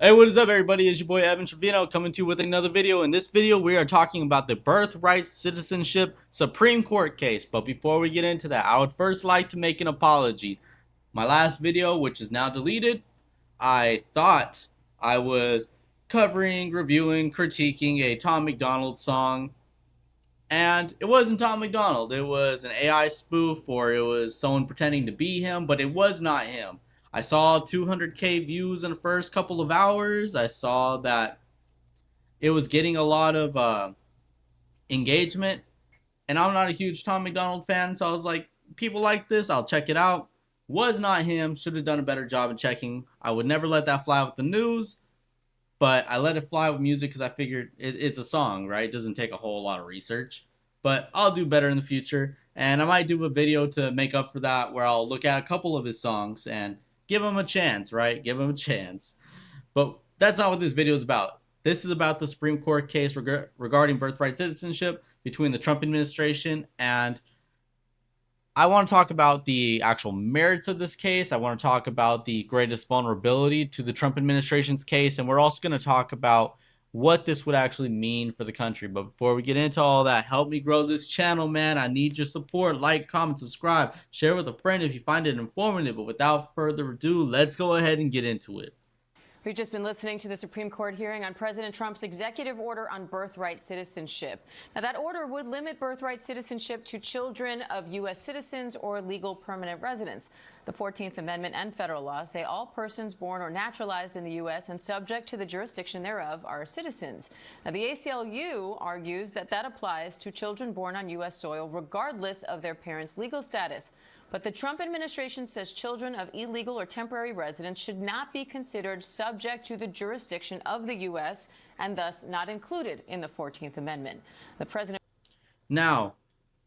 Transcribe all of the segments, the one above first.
Hey, what is up, everybody? It's your boy Evan Trevino coming to you with another video. In this video, we are talking about the Birthright Citizenship Supreme Court case. But before we get into that, I would first like to make an apology. My last video, which is now deleted, I thought I was covering, reviewing, critiquing a Tom McDonald song. And it wasn't Tom McDonald. It was an AI spoof, or it was someone pretending to be him, but it was not him. I saw 200K views in the first couple of hours. I saw that it was getting a lot of engagement, and I'm not a huge Tom McDonald fan, so I was like, people like this, I'll check it out. Was not him. Should have done a better job in checking. I would never let that fly with the news, but I let it fly with music because I figured it's a song, right? It doesn't take a whole lot of research. But I'll do better in the future, and I might do a video to make up for that where I'll look at a couple of his songs and give him a chance, right? Give him a chance. But that's not what this video is about. This is about the Supreme Court case regarding birthright citizenship between the Trump administration, and I want to talk about the actual merits of this case. I want to talk about the greatest vulnerability to the Trump administration's case, and we're also going to talk about what this would actually mean for the country. But before we get into all that, help me grow this channel, man. I need your support. Like, comment, subscribe, share with a friend if you find it informative. But without further ado, let's go ahead and get into it. We've just been listening to the Supreme Court hearing on President Trump's executive order on birthright citizenship. Now, that order would limit birthright citizenship to children of U.S. citizens or legal permanent residents. The 14th Amendment and federal law say all persons born or naturalized in the U.S. and subject to the jurisdiction thereof are citizens. Now, the ACLU argues that that applies to children born on U.S. soil regardless of their parents' legal status. But the Trump administration says children of illegal or temporary residents should not be considered subject to the jurisdiction of the U.S. and thus not included in the 14th Amendment. The president. Now,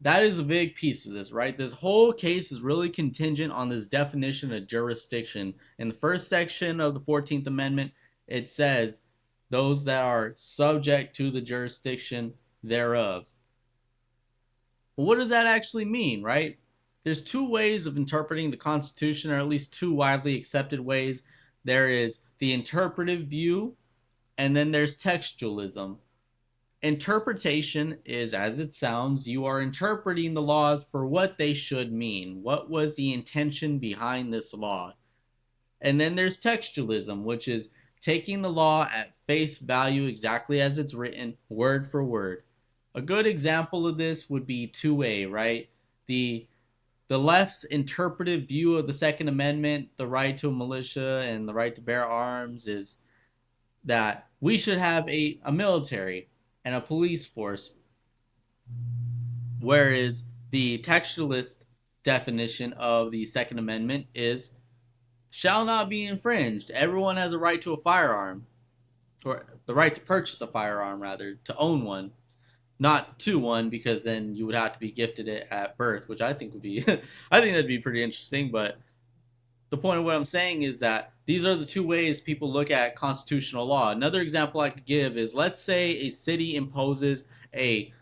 that is a big piece of this, right? This whole case is really contingent on this definition of jurisdiction. In the first section of the 14th Amendment, it says those that are subject to the jurisdiction thereof. But what does that actually mean, right? There's two ways of interpreting the Constitution, or at least two widely accepted ways. There is the interpretive view, and then there's textualism. Interpretation is, as it sounds, you are interpreting the laws for what they should mean. What was the intention behind this law? And then there's textualism, which is taking the law at face value exactly as it's written, word for word. A good example of this would be 2A, right? The left's interpretive view of the Second Amendment, the right to a militia and the right to bear arms, is that we should have a military and a police force, whereas the textualist definition of the Second Amendment is shall not be infringed. Everyone has a right to a firearm, or the right to purchase a firearm, rather, to own one, not to one, because then you would have to be gifted it at birth, which I think would be, I think that'd be pretty interesting. But the point of what I'm saying is that these are the two ways people look at constitutional law. Another example I could give is, let's say a city imposes a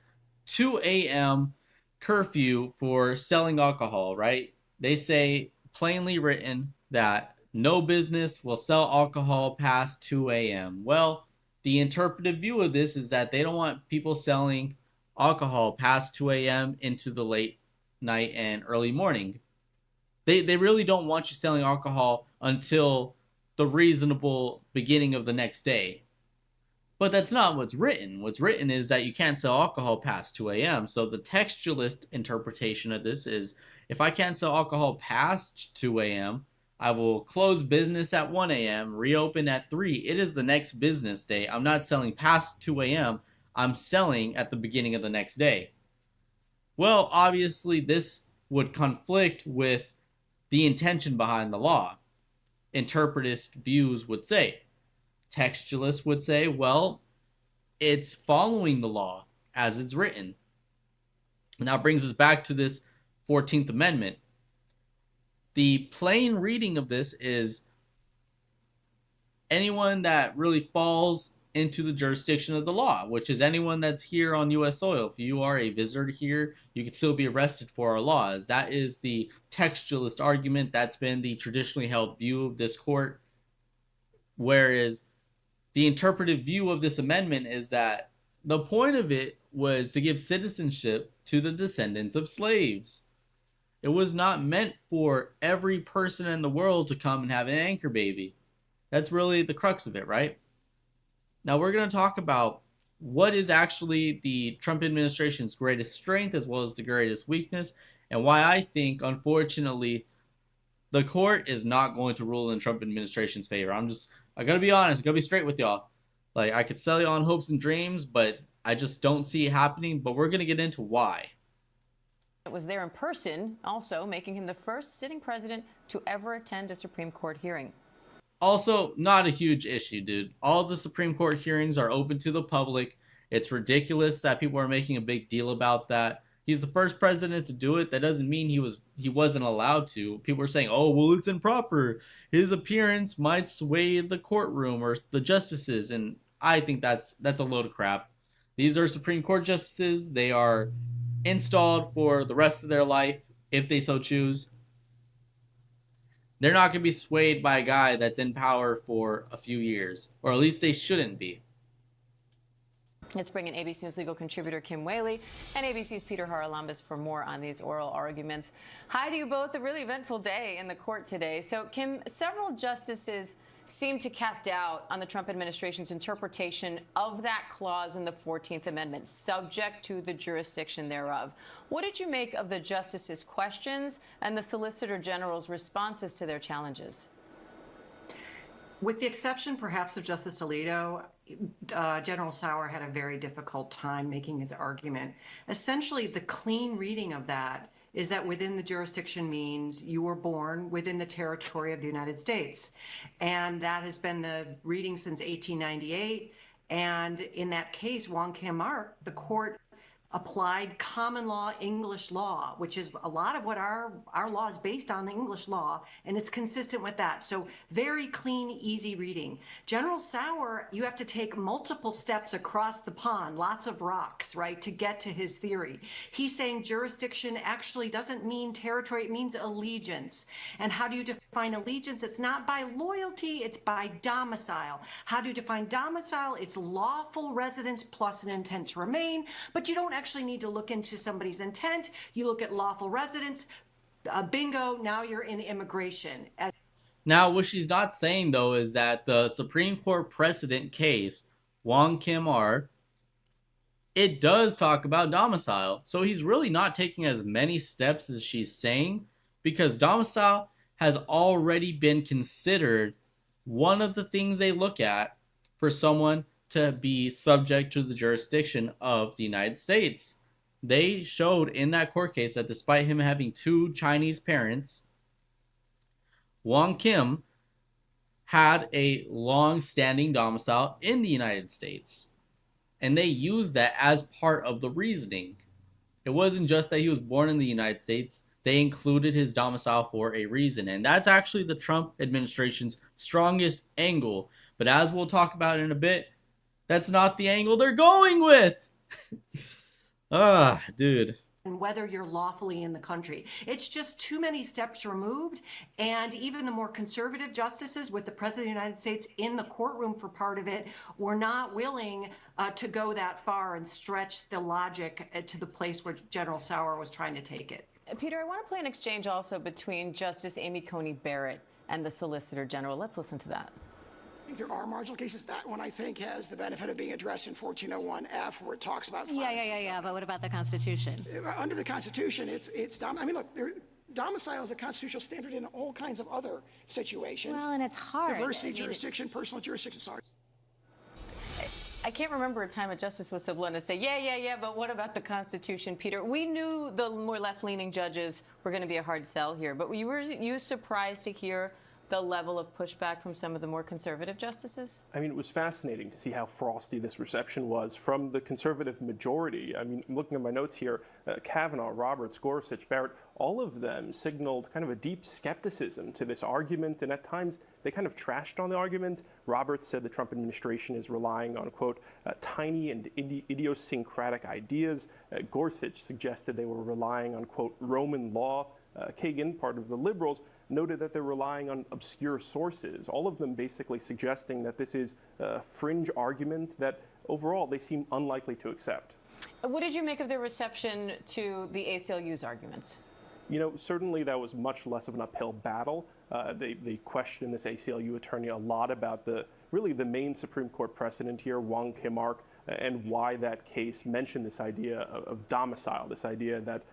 2 a.m. curfew for selling alcohol, right? They say plainly written that no business will sell alcohol past 2 a.m. Well, the interpretive view of this is that they don't want people selling alcohol past 2 a.m. into the late night and early morning. They really don't want you selling alcohol until the reasonable beginning of the next day. But that's not what's written. What's written is that you can't sell alcohol past 2 a.m. So the textualist interpretation of this is, if I can't sell alcohol past 2 a.m., I will close business at 1 a.m., reopen at 3. It is the next business day. I'm not selling past 2 a.m., I'm selling at the beginning of the next day. Well, obviously, this would conflict with the intention behind the law. Interpretist views would say. Textualists would say, well, it's following the law as it's written. And that brings us back to this 14th Amendment. The plain reading of this is anyone that really falls into the jurisdiction of the law, which is anyone that's here on U.S. soil. If you are a visitor here, you can still be arrested for our laws. That is the textualist argument. That's been the traditionally held view of this court. Whereas the interpretive view of this amendment is that the point of it was to give citizenship to the descendants of slaves. It was not meant for every person in the world to come and have an anchor baby. That's really the crux of it, right? Now we're going to talk about what is actually the Trump administration's greatest strength as well as the greatest weakness, and why I think, unfortunately, the court is not going to rule in Trump administration's favor. I gotta be honest, I gotta be straight with y'all. Like, I could sell you on hopes and dreams, but I just don't see it happening. But we're gonna get into why. It was there in person, also making him the first sitting president to ever attend a Supreme Court hearing. Also, not a huge issue, dude. All the Supreme Court hearings are open to the public. It's ridiculous that people are making a big deal about that. He's the first president to do it. That doesn't mean he wasn't allowed to. People are saying, "Oh, well, it's improper. His appearance might sway the courtroom or the justices," and I think that's a load of crap. These are Supreme Court justices. They are installed for the rest of their life if they so choose. They're not going to be swayed by a guy that's in power for a few years, or at least they shouldn't be. Let's bring in ABC News legal contributor Kim Whaley and ABC's Peter Haralambous for more on these oral arguments. Hi to you both. A really eventful day in the court today. So, Kim, several justices seem to cast doubt on the Trump administration's interpretation of that clause in the 14th Amendment, subject to the jurisdiction thereof. What did you make of the justices' questions and the Solicitor General's responses to their challenges? With the exception, perhaps, of Justice Alito, General Sauer had a very difficult time making his argument. Essentially, the clean reading of that is that within the jurisdiction means you were born within the territory of the United States. And that has been the reading since 1898. And in that case, Wong Kim Ark, the court applied common law English law, which is a lot of what our law is based on, the English law, and it's consistent with that. So very clean, easy reading. General Sauer, you have to take multiple steps across the pond, lots of rocks, right, to get to his theory. He's saying jurisdiction actually doesn't mean territory, it means allegiance. And how do you define allegiance? It's not by loyalty, it's by domicile. How do you define domicile? It's lawful residence plus an intent to remain, but you don't actually need to look into somebody's intent. You look at lawful residence, bingo, now you're in immigration. Now, what she's not saying, though, is that the Supreme Court precedent case, Wong Kim Ark, it does talk about domicile. So he's really not taking as many steps as she's saying, because domicile has already been considered one of the things they look at for someone to be subject to the jurisdiction of the United States. They showed in that court case that despite him having two Chinese parents, Wong Kim had a long-standing domicile in the United States. And they used that as part of the reasoning. It wasn't just that he was born in the United States. They included his domicile for a reason. And that's actually the Trump administration's strongest angle. But as we'll talk about in a bit, that's not the angle they're going with. Dude. And whether you're lawfully in the country. It's just too many steps removed. And even the more conservative justices with the President of the United States in the courtroom for part of it were not willing to go that far and stretch the logic to the place where General Sauer was trying to take it. Peter, I want to play an exchange also between Justice Amy Coney Barrett and the Solicitor General. Let's listen to that. There are marginal cases. That one, I think, has the benefit of being addressed in 1401F, where it talks about Yeah. But what about the Constitution? Under the Constitution, I mean, look, domicile is a constitutional standard in all kinds of other situations. Well, and it's hard. Diversity, jurisdiction, personal jurisdiction. Sorry. I can't remember a time a justice was so blunt to say, yeah, but what about the Constitution, Peter? We knew the more left-leaning judges were going to be a hard sell here, but were you surprised to hear the level of pushback from some of the more conservative justices? I mean, it was fascinating to see how frosty this reception was from the conservative majority. I mean, I'm looking at my notes here, Kavanaugh, Roberts, Gorsuch, Barrett, all of them signaled kind of a deep skepticism to this argument, and at times they kind of trashed on the argument. Roberts said the Trump administration is relying on, quote, tiny and idiosyncratic ideas. Gorsuch suggested they were relying on, quote, Roman law. Kagan, part of the liberals, noted that they're relying on obscure sources, all of them basically suggesting that this is a fringe argument that overall they seem unlikely to accept. What did you make of their reception to the ACLU's arguments? You know, certainly that was much less of an uphill battle. They questioned this ACLU attorney a lot about really the main Supreme Court precedent here, Wong Kim Ark, and why that case mentioned this idea of domicile, this idea that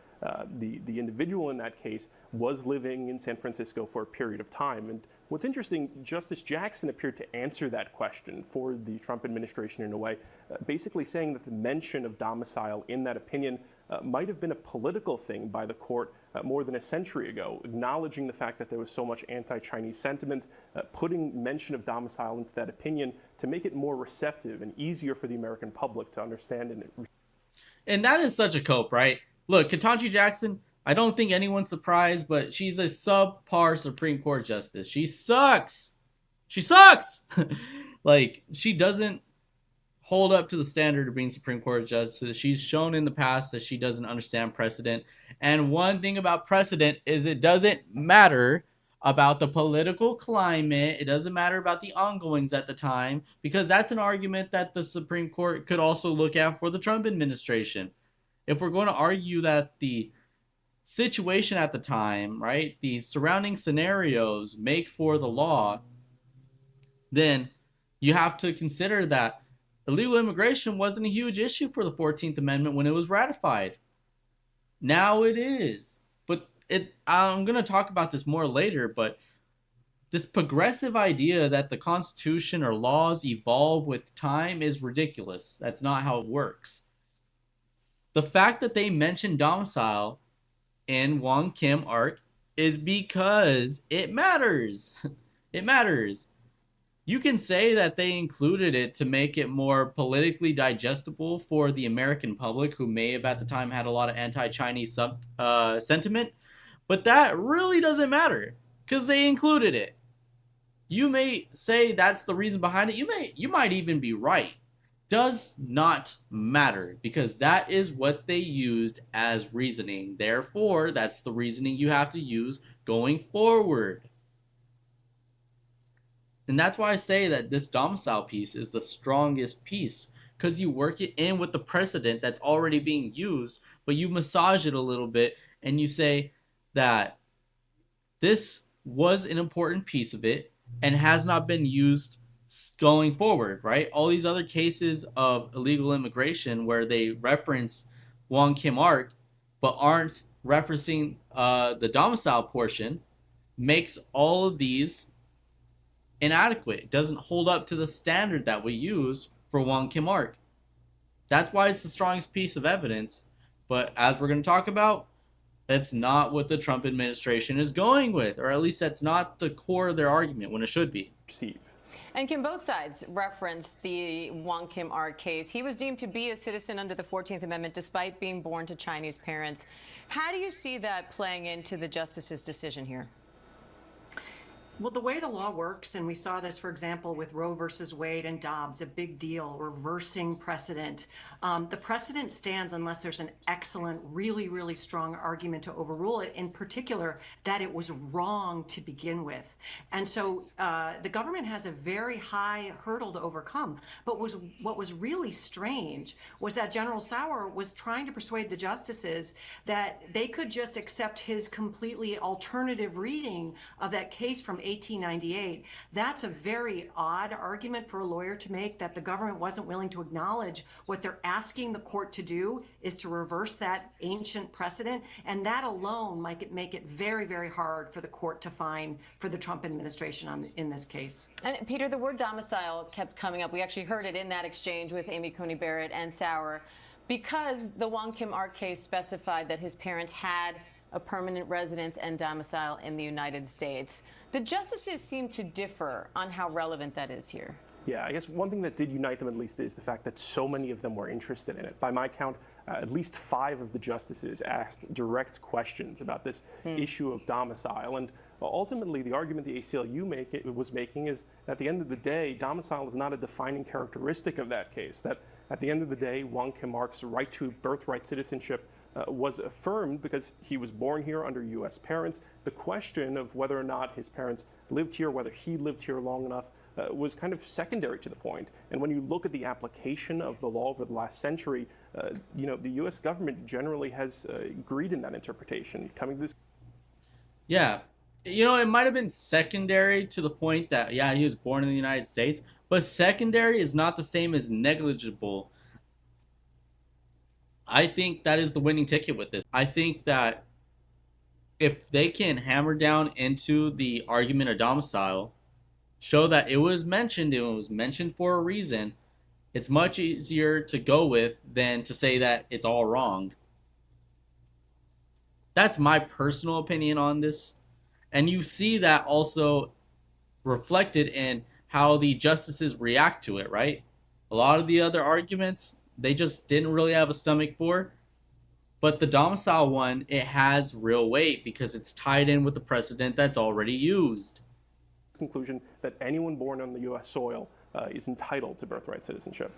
the individual in that case was living in San Francisco for a period of time. And what's interesting, Justice Jackson appeared to answer that question for the Trump administration in a way, basically saying that the mention of domicile in that opinion might have been a political thing by the court more than a century ago, acknowledging the fact that there was so much anti-Chinese sentiment, putting mention of domicile into that opinion to make it more receptive and easier for the American public to understand. And that is such a cope, right? Look, Ketanji Jackson, I don't think anyone's surprised, but she's a subpar Supreme Court justice. She sucks. She sucks. Like, she doesn't hold up to the standard of being Supreme Court justice. She's shown in the past that she doesn't understand precedent. And one thing about precedent is it doesn't matter about the political climate. It doesn't matter about the ongoings at the time, because that's an argument that the Supreme Court could also look at for the Trump administration. If we're going to argue that the situation at the time, right, the surrounding scenarios make for the law, then you have to consider that illegal immigration wasn't a huge issue for the 14th Amendment when it was ratified. Now it is. But I'm going to talk about this more later, but this progressive idea that the Constitution or laws evolve with time is ridiculous. That's not how it works. The fact that they mentioned domicile in Wong Kim Ark is because it matters. It matters. You can say that they included it to make it more politically digestible for the American public, who may have at the time had a lot of anti-Chinese sentiment, but that really doesn't matter because they included it. You may say that's the reason behind it. You might even be right. Does not matter, because that is what they used as reasoning. Therefore, that's the reasoning you have to use going forward. And that's why I say that this domicile piece is the strongest piece, because you work it in with the precedent that's already being used, but you massage it a little bit and you say that this was an important piece of it and has not been used going forward, right? All these other cases of illegal immigration where they reference Wong Kim Ark but aren't referencing the domicile portion makes all of these inadequate. It doesn't hold up to the standard that we use for Wong Kim Ark. That's why it's the strongest piece of evidence. But as we're going to talk about, that's not what the Trump administration is going with, or at least that's not the core of their argument when it should be. And can both sides reference the Wong Kim Ark case? He was deemed to be a citizen under the 14th Amendment despite being born to Chinese parents. How do you see that playing into the justice's decision here? Well, the way the law works, and we saw this, for example, with Roe versus Wade and Dobbs, a big deal, reversing precedent. The precedent stands unless there's an excellent, really, really strong argument to overrule it, in particular, that it was wrong to begin with. And so the government has a very high hurdle to overcome. But what was really strange was that General Sauer was trying to persuade the justices that they could just accept his completely alternative reading of that case from 1898. That's a very odd argument for a lawyer to make, that the government wasn't willing to acknowledge what they're asking the court to do is to reverse that ancient precedent. And that alone might make it very, very hard for the court to find for the Trump administration in this case. And Peter, the word domicile kept coming up. We actually heard it in that exchange with Amy Coney Barrett and Sauer, because the Wong Kim Ark case specified that his parents had a permanent residence and domicile in the United States. The justices seem to differ on how relevant that is here. Yeah, I guess one thing that did unite them at least is the fact that so many of them were interested in it. By my count, at least 5 of the justices asked direct questions about this issue of domicile. And ultimately, the argument the ACLU was making is, at the end of the day, domicile is not a defining characteristic of that case. That at the end of the day, Wong Kim Ark's right to birthright citizenship was affirmed because he was born here under U.S. parents. The question of whether or not his parents lived here, whether he lived here long enough, was kind of secondary to the point. And when you look at the application of the law over the last century, the U.S. government generally has agreed in that interpretation. Coming to this. Yeah. It might have been secondary to the point that, yeah, he was born in the United States, but secondary is not the same as negligible. I think that is the winning ticket with this. I think that if they can hammer down into the argument of domicile, show that it was mentioned for a reason, it's much easier to go with than to say that it's all wrong. That's my personal opinion on this. And you see that also reflected in how the justices react to it, right? A lot of the other arguments, they just didn't really have a stomach for. But the domicile one, it has real weight because it's tied in with the precedent that's already used. Conclusion that anyone born on the U.S. soil is entitled to birthright citizenship.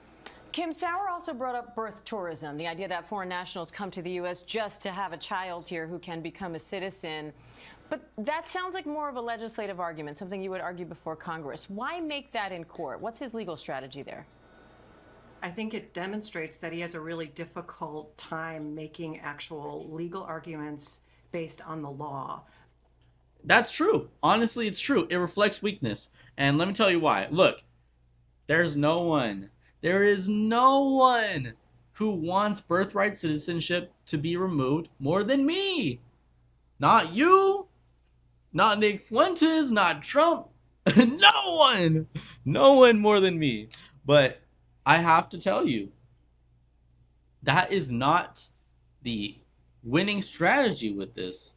Kim Sauer also brought up birth tourism, the idea that foreign nationals come to the U.S. just to have a child here who can become a citizen. But that sounds like more of a legislative argument, something you would argue before Congress. Why make that in court? What's his legal strategy there? I think it demonstrates that he has a really difficult time making actual legal arguments based on the law. That's true. Honestly, it's true. It reflects weakness. And let me tell you why. Look, there is no one who wants birthright citizenship to be removed more than me. Not you, not Nick Fuentes, not Trump. No one more than me. But I have to tell you, that is not the winning strategy with this.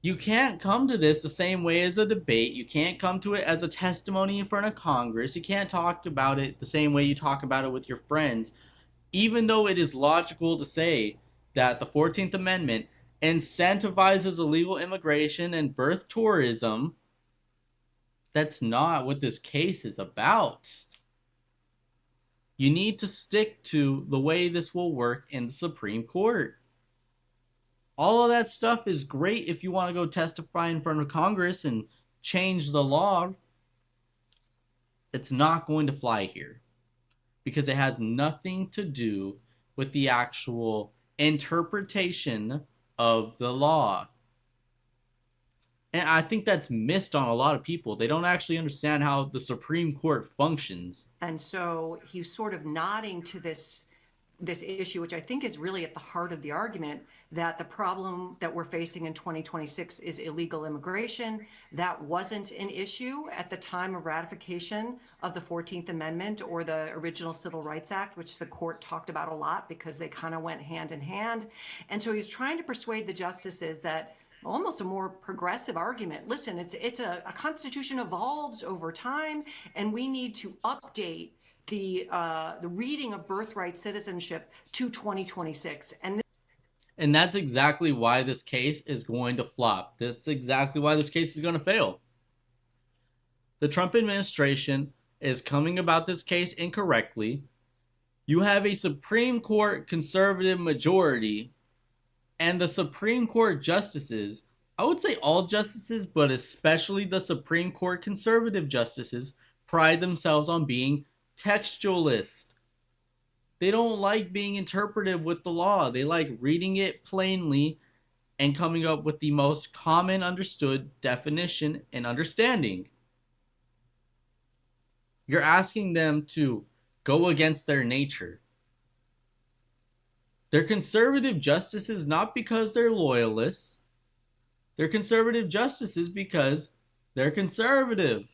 You can't come to this the same way as a debate. You can't come to it as a testimony in front of Congress. You can't talk about it the same way you talk about it with your friends. Even though it is logical to say that the 14th Amendment incentivizes illegal immigration and birth tourism, that's not what this case is about. You need to stick to the way this will work in the Supreme Court. All of that stuff is great if you want to go testify in front of Congress and change the law. It's not going to fly here because it has nothing to do with the actual interpretation of the law. And I think that's missed on a lot of people. They don't actually understand how the Supreme Court functions. And so he's sort of nodding to this issue, which I think is really at the heart of the argument, that the problem that we're facing in 2026 is illegal immigration. That wasn't an issue at the time of ratification of the 14th Amendment or the original Civil Rights Act, which the court talked about a lot because they kind of went hand in hand. And so he's trying to persuade the justices that almost a more progressive argument. Listen, it's a constitution evolves over time, and we need to update the reading of birthright citizenship to 2026. And that's exactly why this case is going to flop. That's exactly why this case is going to fail. The Trump administration is coming about this case incorrectly. You have a Supreme Court conservative majority, and the Supreme Court justices, I would say all justices, but especially the Supreme Court conservative justices, pride themselves on being textualist. They don't like being interpretive with the law. They like reading it plainly and coming up with the most common understood definition and understanding. You're asking them to go against their nature. They're conservative justices not because they're loyalists. They're conservative justices because they're conservative.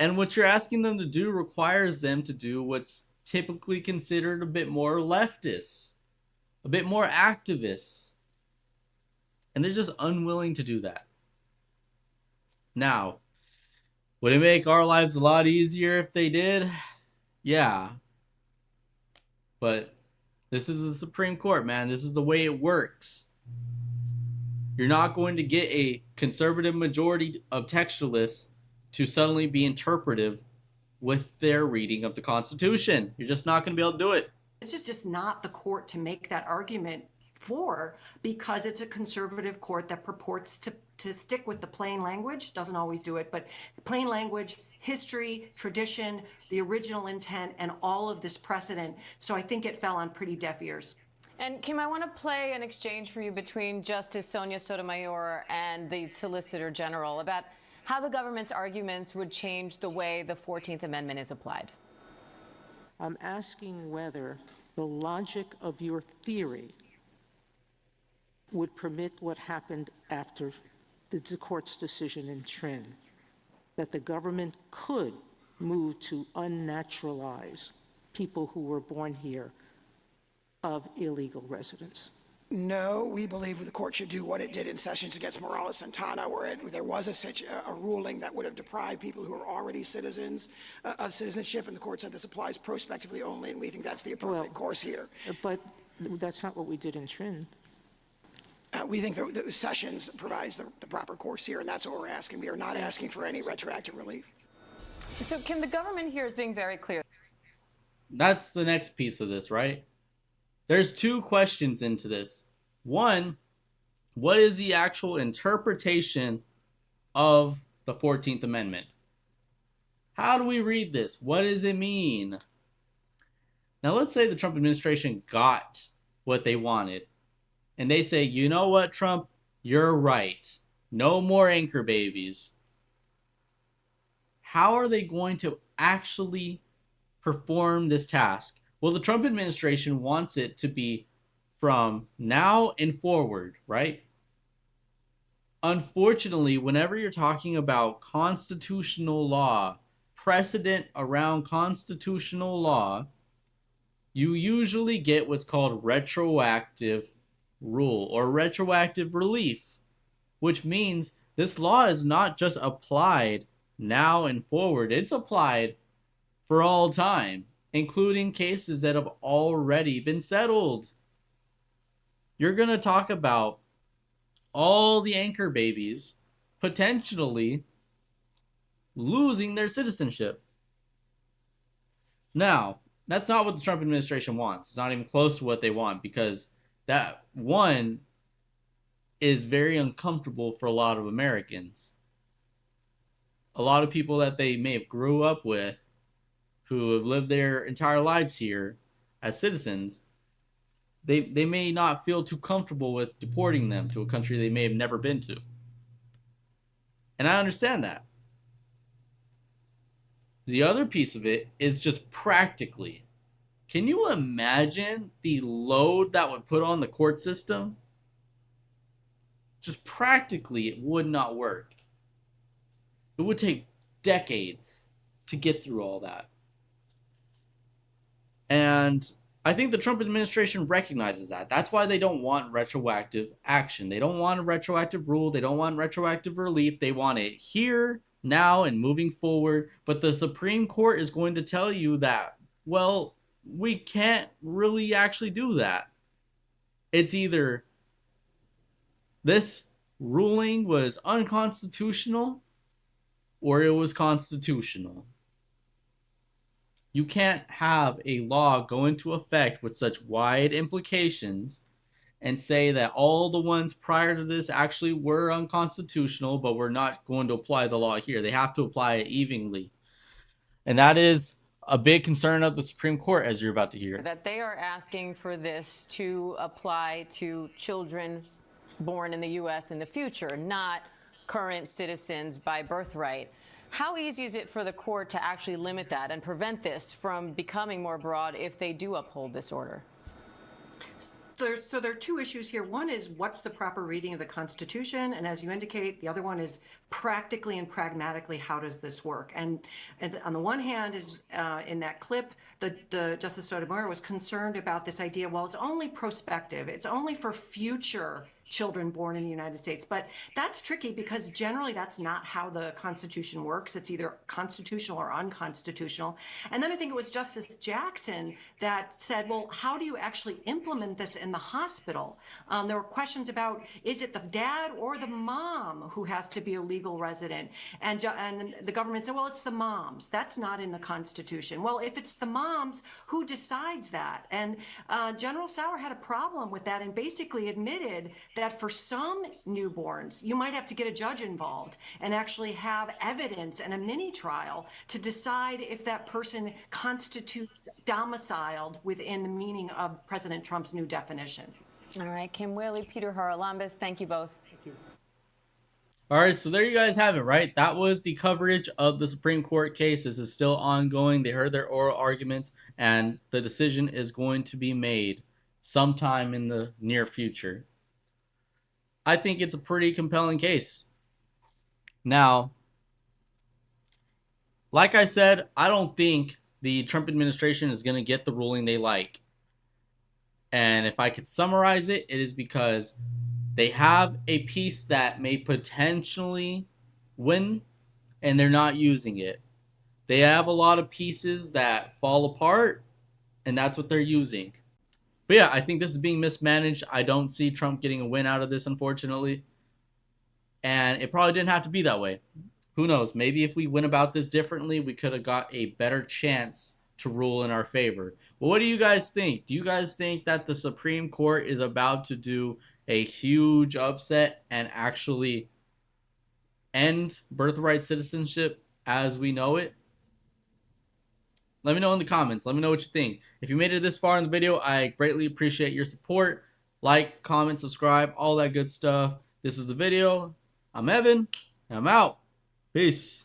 And what you're asking them to do requires them to do what's typically considered a bit more leftist, a bit more activist. And they're just unwilling to do that. Now, would it make our lives a lot easier if they did? Yeah. But this is the Supreme Court, man. This is the way it works. You're not going to get a conservative majority of textualists to suddenly be interpretive with their reading of the Constitution. You're just not going to be able to do it. It's just not the court to make that argument for, because it's a conservative court that purports to stick with the plain language, doesn't always do it, but plain language, history, tradition, the original intent, and all of this precedent. So I think it fell on pretty deaf ears. And Kim, I want to play an exchange for you between Justice Sonia Sotomayor and the Solicitor General about how the government's arguments would change the way the 14th Amendment is applied. I'm asking whether the logic of your theory would permit what happened after the court's decision in Trin, that the government could move to unnaturalize people who were born here of illegal residents. No, we believe the court should do what it did in Sessions against Morales-Santana, where there was a ruling that would have deprived people who are already citizens of citizenship, and the court said this applies prospectively only, and we think that's the appropriate course here. But that's not what we did in Trin. We think that Sessions provides the proper course here, and that's what we're asking. We are not asking for any retroactive relief. So, Kim, the government here is being very clear. That's the next piece of this, right? There's two questions into this. One, what is the actual interpretation of the 14th Amendment? How do we read this? What does it mean? Now, let's say the Trump administration got what they wanted, and they say, you know what, Trump, you're right. No more anchor babies. How are they going to actually perform this task? Well, the Trump administration wants it to be from now and forward, right? Unfortunately, whenever you're talking about constitutional law, precedent around constitutional law, you usually get what's called retroactive rule or retroactive relief, which means this law is not just applied now and forward, it's applied for all time, including cases that have already been settled. You're going to talk about all the anchor babies potentially losing their citizenship. Now, that's not what the Trump administration wants. It's not even close to what they want, because that, one, is very uncomfortable for a lot of Americans. A lot of people that they may have grew up with, who have lived their entire lives here as citizens, they may not feel too comfortable with deporting them to a country they may have never been to. And I understand that. The other piece of it is just practically. Can you imagine the load that would put on the court system? Just practically, it would not work. It would take decades to get through all that. And I think the Trump administration recognizes that. That's why they don't want retroactive action. They don't want a retroactive rule. They don't want retroactive relief. They want it here, now, and moving forward. But the Supreme Court is going to tell you that, well, we can't really actually do that. It's either this ruling was unconstitutional or it was constitutional. You can't have a law go into effect with such wide implications and say that all the ones prior to this actually were unconstitutional, but we're not going to apply the law here. They have to apply it evenly. And that is a big concern of the Supreme Court, as you're about to hear. That they are asking for this to apply to children born in the U.S. in the future, not current citizens by birthright. How easy is it for the court to actually limit that and prevent this from becoming more broad if they do uphold this order? So there are two issues here. One is, what's the proper reading of the Constitution? And as you indicate, the other one is practically and pragmatically, how does this work? And on the one hand, is in that clip, the Justice Sotomayor was concerned about this idea, well, it's only prospective. It's only for future children born in the United States. But that's tricky because generally that's not how the Constitution works. It's either constitutional or unconstitutional. And then I think it was Justice Jackson that said, well, how do you actually implement this in the hospital? There were questions about, is it the dad or the mom who has to be a legal resident? And the government said, well, it's the moms. That's not in the Constitution. Well, if it's the moms, who decides that? And General Sauer had a problem with that and basically admitted that for some newborns, you might have to get a judge involved and actually have evidence and a mini trial to decide if that person constitutes domiciled within the meaning of President Trump's new definition. All right, Kim Whaley, Peter Haralambous, thank you both. Thank you. All right, so there you guys have it, right? That was the coverage of the Supreme Court case. This is still ongoing. They heard their oral arguments, and the decision is going to be made sometime in the near future. I think it's a pretty compelling case. Now, like I said, I don't think the Trump administration is going to get the ruling they like. And if I could summarize it, it is because they have a piece that may potentially win, and they're not using it. They have a lot of pieces that fall apart, and that's what they're using. But yeah, I think this is being mismanaged. I don't see Trump getting a win out of this, unfortunately. And it probably didn't have to be that way. Who knows? Maybe if we went about this differently, we could have got a better chance to rule in our favor. Well, what do you guys think? Do you guys think that the Supreme Court is about to do a huge upset and actually end birthright citizenship as we know it? Let me know in the comments. Let me know what you think. If you made it this far in the video, I greatly appreciate your support. Like, comment, subscribe, all that good stuff. This is the video. I'm Evan, and I'm out. Peace.